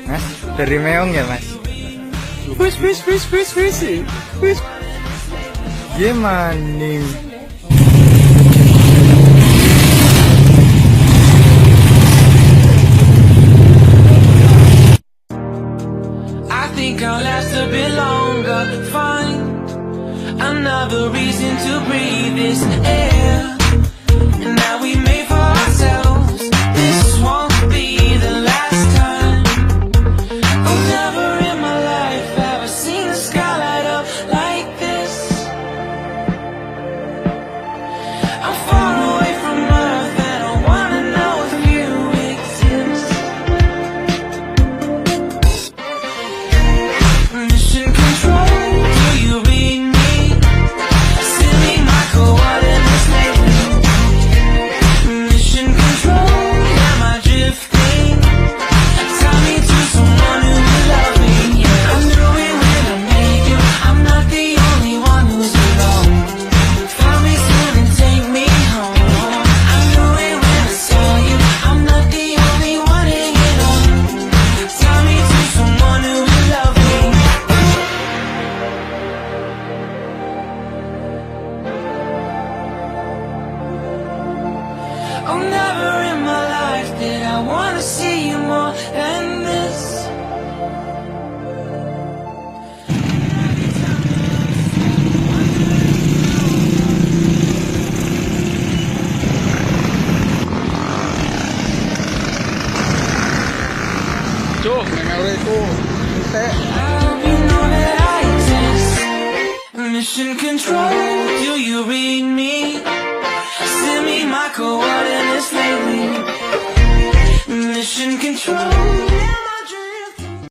Mas, dari meong ya mas? Wis. Gimana nih? I think I'll last a bit longer. Find another reason to breathe this air. And now we made for ourselves. This won't be the last time. Oh, never in my life have I seen the sky light up like this. I'm far away from Earth and I wanna know if you exist. Mission control, do you read me? Send me my coordinates lately. Mission control, am I drifting? Tie me to someone who will love me. Yeah, I knew it when I met you. I'm not the only one who's alone. Found me soon and take me home. I knew it when I saw you. I'm not the only one hanging on. Tie me to someone who will love me. Oh, never in my life did I wanna see you more than this. Cuk, memoriku. I hope you know that I exist. Mission control, do you read me? Send me my coordinates lately. Mission control.